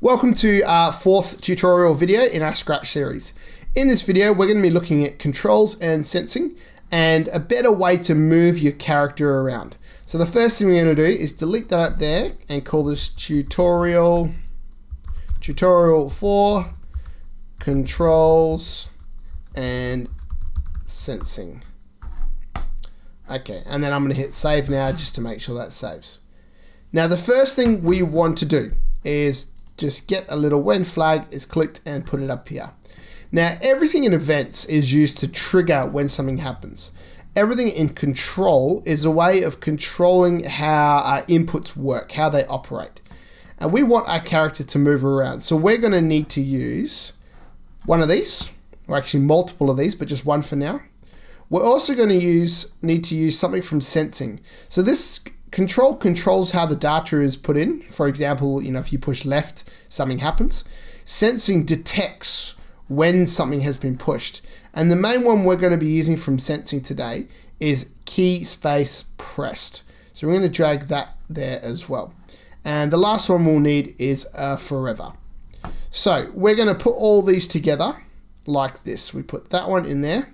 Welcome to our fourth tutorial video in our Scratch series. In this video, we're going to be looking at controls and sensing and a better way to move your character around. So the first thing we're going to do is delete that up there and call this tutorial 4 controls and sensing. Okay, and then I'm going to hit save now just to make sure that saves. Now the first thing we want to do is just get a little when flag is clicked and put it up here. Now everything in events is used to trigger when something happens. Everything in control is a way of controlling how our inputs work, how they operate. And we want our character to move around. So we're going to need to use one of these, or actually multiple of these, but just one for now. We're also going to need to use something from sensing. So this control controls how the data is put in. For example, if you push left, something happens. Sensing detects when something has been pushed. And the main one we're going to be using from sensing today is key space pressed. So we're going to drag that there as well. And the last one we'll need is forever. So we're going to put all these together like this. We put that one in there,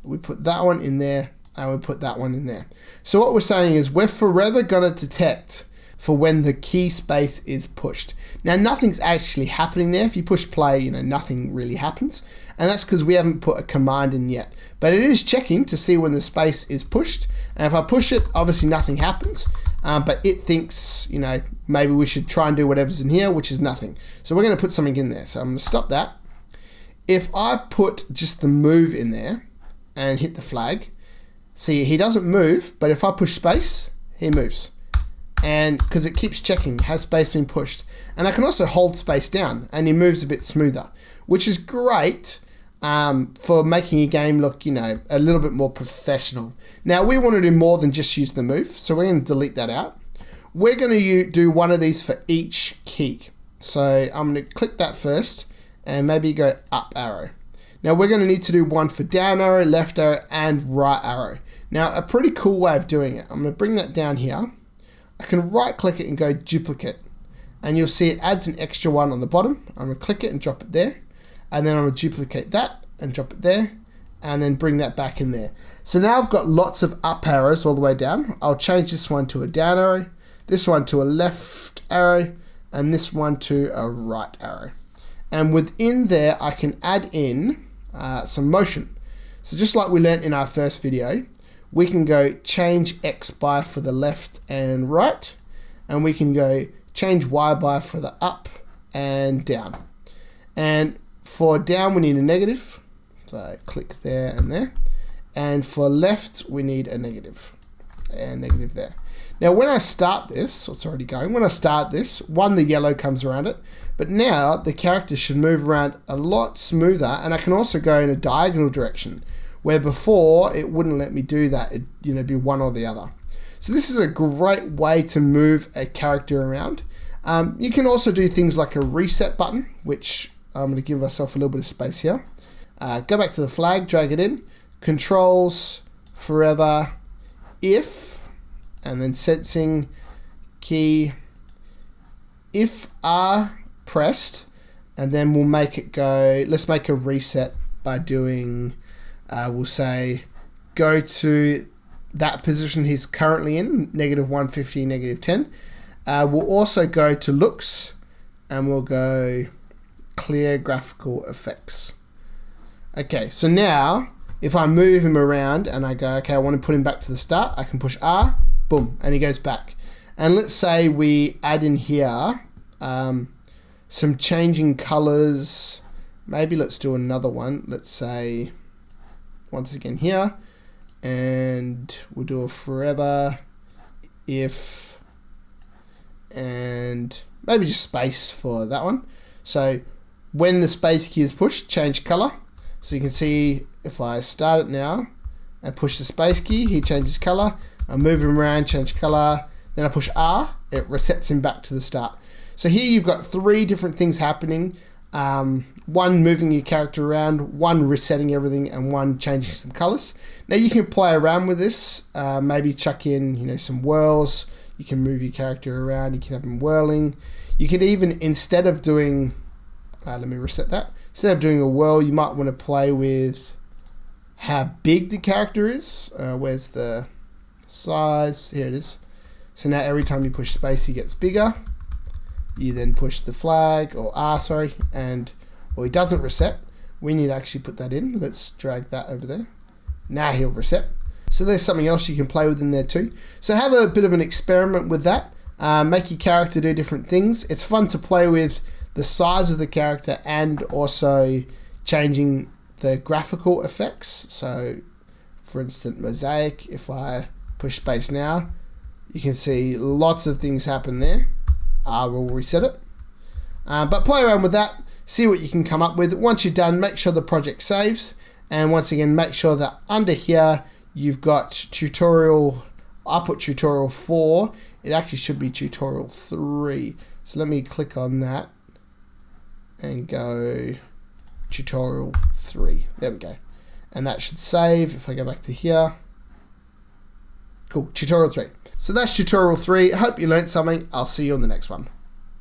we put that one in there, and we put that one in there. So what we're saying is we're forever going to detect for when the key space is pushed. Now nothing's actually happening there. If you push play, nothing really happens. And that's because we haven't put a command in yet. But it is checking to see when the space is pushed. And if I push it, obviously nothing happens. But it thinks, maybe we should try and do whatever's in here, which is nothing. So we're going to put something in there. So I'm going to stop that. If I put just the move in there and hit the flag, see, he doesn't move, but if I push space, he moves. And because it keeps checking, has space been pushed? And I can also hold space down and he moves a bit smoother, which is great for making a game look, a little bit more professional. Now we want to do more than just use the move, so we're going to delete that out. We're going to do one of these for each key. So I'm going to click that first and maybe go up arrow. Now we're going to need to do one for down arrow, left arrow, and right arrow. Now a pretty cool way of doing it, I'm going to bring that down here. I can right click it and go duplicate. And you'll see it adds an extra one on the bottom. I'm going to click it and drop it there. And then I'm going to duplicate that and drop it there. And then bring that back in there. So now I've got lots of up arrows all the way down. I'll change this one to a down arrow, this one to a left arrow, and this one to a right arrow. And within there I can add in some motion. So just like we learned in our first video, we can go change X by for the left and right, and we can go change Y by for the up and down. And for down we need a negative, so click there and there. And for left we need a negative, and negative there. Now when I start this, it's already going, when I start this, the yellow comes around it, but now the character should move around a lot smoother, and I can also go in a diagonal direction, where before it wouldn't let me do that, it'd be one or the other. So this is a great way to move a character around. You can also do things like a reset button, which I'm going to give myself a little bit of space here. Go back to the flag, drag it in, controls, forever, if, and then sensing, key, if are pressed, and then we'll make it go, let's make a reset by doing, we'll say, go to that position he's currently in, -150, -10. We'll also go to looks, and we'll go clear graphical effects. Okay, so now if I move him around and I go, okay, I want to put him back to the start, I can push R, boom, and he goes back. And let's say we add in here some changing colors. Maybe let's do another one. Let's say, once again here, and we'll do a forever, if, and maybe just space for that one. So when the space key is pushed, change color. So you can see if I start it now and push the space key, he changes color. I move him around, change color. Then I push R, it resets him back to the start. So here you've got 3 different things happening. One moving your character around, one resetting everything, and one changing some colors. Now you can play around with this. Maybe chuck in, some whirls. You can move your character around. You can have him whirling. You could even, instead of doing, let me reset that. Instead of doing a whirl, you might want to play with how big the character is. Where's the size? Here it is. So now every time you push space, he gets bigger. You then push the flag, or R, sorry, and, well, he doesn't reset. We need to actually put that in. Let's drag that over there. Now he'll reset. So there's something else you can play with in there too. So have a bit of an experiment with that. Make your character do different things. It's fun to play with the size of the character and also changing the graphical effects. So for instance, mosaic, if I push space now, you can see lots of things happen there. We'll reset it. But play around with that, see what you can come up with. Once you're done, make sure the project saves. And once again, make sure that under here, you've got tutorial, I put tutorial 4. It actually should be tutorial 3. So let me click on that and go tutorial 3. There we go. And that should save. If I go back to here. Cool, tutorial 3. So that's tutorial 3. I hope you learned something. I'll see you on the next one.